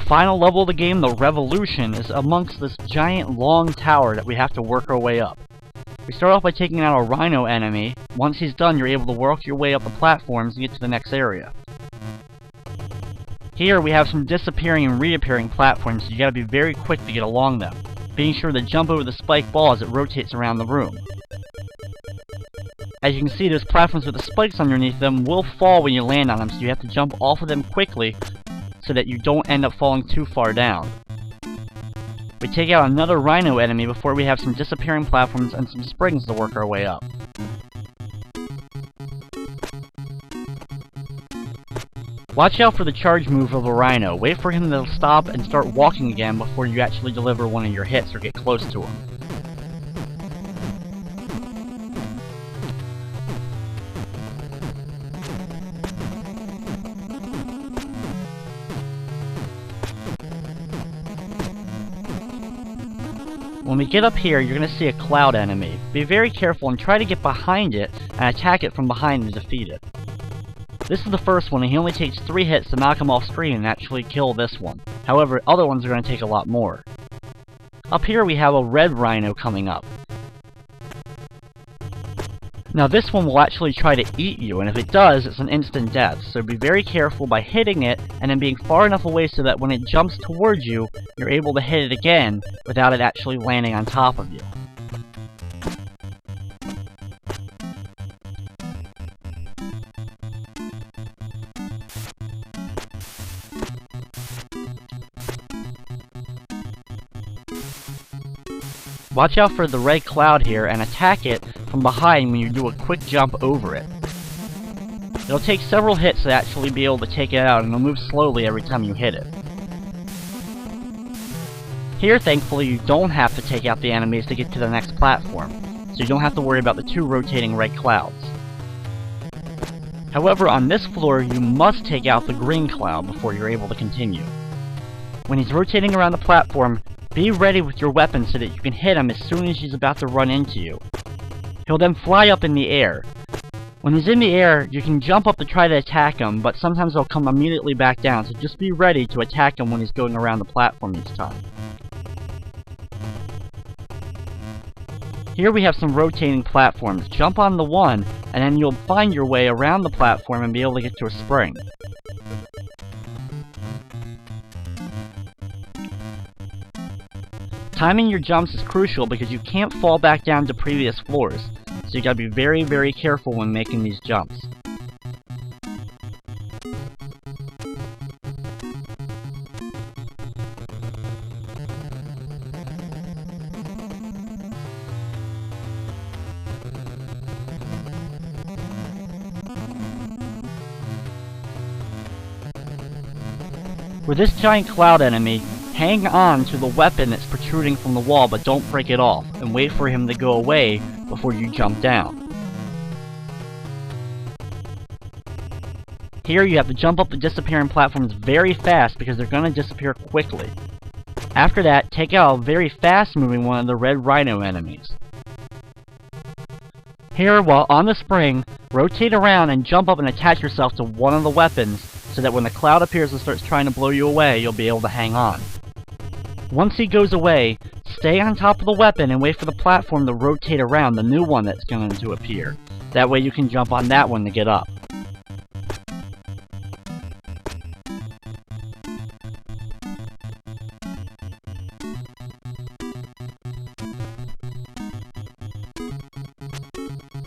final level of the game, the Revolution, is amongst this giant long tower that we have to work our way up. We start off by taking out a rhino enemy. Once he's done, you're able to work your way up the platforms and get to the next area. Here we have some disappearing and reappearing platforms, so you gotta be very quick to get along them, being sure to jump over the spike ball as it rotates around the room. As you can see, those platforms with the spikes underneath them will fall when you land on them, so you have to jump off of them quickly so that you don't end up falling too far down. We take out another rhino enemy before we have some disappearing platforms and some springs to work our way up. Watch out for the charge move of a rhino. Wait for him to stop and start walking again before you actually deliver one of your hits or get close to him. When we get up here, you're going to see a cloud enemy. Be very careful and try to get behind it and attack it from behind and defeat it. This is the first one, and he only takes 3 hits to knock him off screen and actually kill this one. However, other ones are going to take a lot more. Up here we have a red rhino coming up. Now this one will actually try to eat you, and if it does, it's an instant death. So be very careful by hitting it, and then being far enough away so that when it jumps towards you, you're able to hit it again without it actually landing on top of you. Watch out for the red cloud here and attack it from behind when you do a quick jump over it. It'll take several hits to actually be able to take it out, and it'll move slowly every time you hit it. Here, thankfully, you don't have to take out the enemies to get to the next platform, so you don't have to worry about the 2 rotating red clouds. However, on this floor, you must take out the green cloud before you're able to continue. When he's rotating around the platform, be ready with your weapon so that you can hit him as soon as he's about to run into you. He'll then fly up in the air. When he's in the air, you can jump up to try to attack him, but sometimes he'll come immediately back down, so just be ready to attack him when he's going around the platform each time. Here we have some rotating platforms. Jump on the one, and then you'll find your way around the platform and be able to get to a spring. Timing your jumps is crucial because you can't fall back down to previous floors, so you gotta be very, very careful when making these jumps. With this giant cloud enemy, hang on to the weapon that's protruding from the wall, but don't break it off, and wait for him to go away before you jump down. Here you have to jump up the disappearing platforms very fast because they're going to disappear quickly. After that, take out a very fast moving one of the red rhino enemies. Here, while on the spring, rotate around and jump up and attach yourself to one of the weapons so that when the cloud appears and starts trying to blow you away, you'll be able to hang on. Once he goes away, stay on top of the weapon and wait for the platform to rotate around the new one that's going to appear. That way you can jump on that one to get up.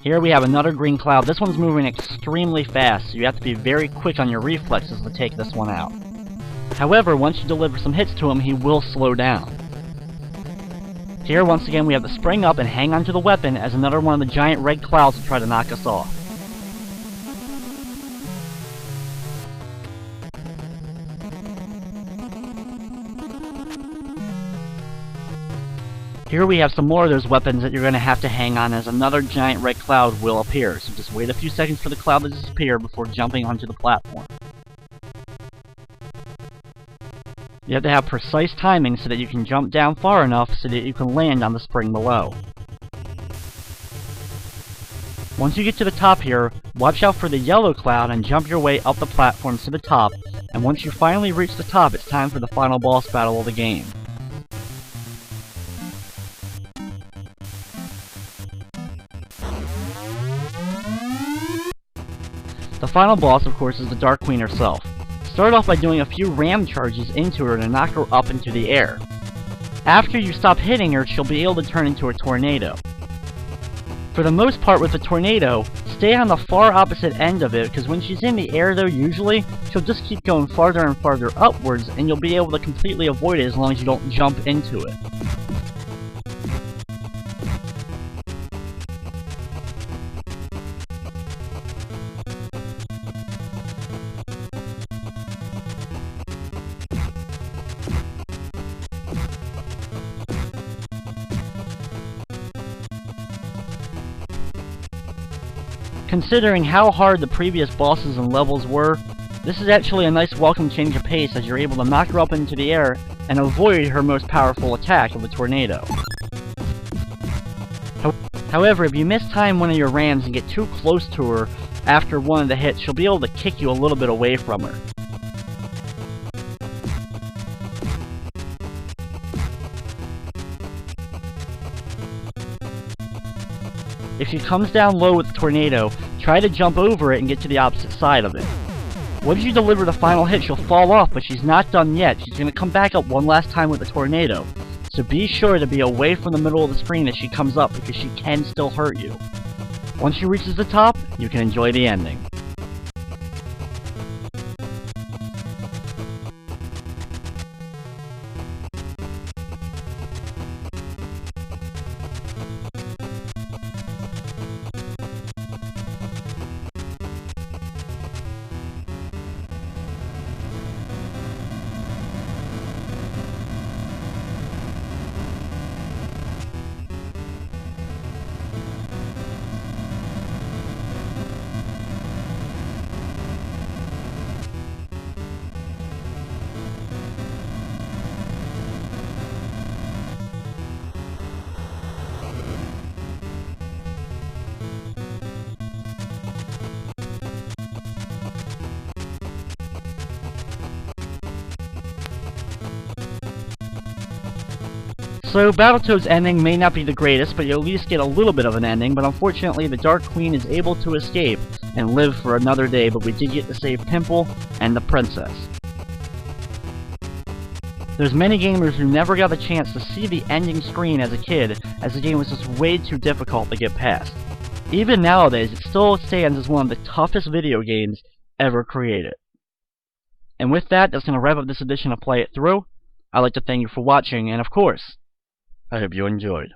Here we have another green cloud. This one's moving extremely fast, so you have to be very quick on your reflexes to take this one out. However, once you deliver some hits to him, he will slow down. Here, once again, we have to spring up and hang onto the weapon as another one of the giant red clouds will try to knock us off. Here we have some more of those weapons that you're going to have to hang on as another giant red cloud will appear, so just wait a few seconds for the cloud to disappear before jumping onto the platform. You have to have precise timing so that you can jump down far enough so that you can land on the spring below. Once you get to the top here, watch out for the yellow cloud and jump your way up the platform to the top, and once you finally reach the top, it's time for the final boss battle of the game. The final boss, of course, is the Dark Queen herself. Start off by doing a few ram charges into her to knock her up into the air. After you stop hitting her, she'll be able to turn into a tornado. For the most part with the tornado, stay on the far opposite end of it, because when she's in the air though, usually, she'll just keep going farther and farther upwards, and you'll be able to completely avoid it as long as you don't jump into it. Considering how hard the previous bosses and levels were, this is actually a nice welcome change of pace as you're able to knock her up into the air and avoid her most powerful attack of the tornado. However, if you mistime one of your rams and get too close to her after one of the hits, she'll be able to kick you a little bit away from her. If she comes down low with the tornado, try to jump over it and get to the opposite side of it. Once you deliver the final hit, she'll fall off, but she's not done yet. She's going to come back up one last time with the tornado. So be sure to be away from the middle of the screen as she comes up, because she can still hurt you. Once she reaches the top, you can enjoy the ending. So, Battletoads' ending may not be the greatest, but you at least get a little bit of an ending, but unfortunately the Dark Queen is able to escape and live for another day, but we did get to save Pimple and the princess. There's many gamers who never got the chance to see the ending screen as a kid, as the game was just way too difficult to get past. Even nowadays, it still stands as one of the toughest video games ever created. And with that, that's going to wrap up this edition of Play It Through. I'd like to thank you for watching, and of course, I hope you enjoyed.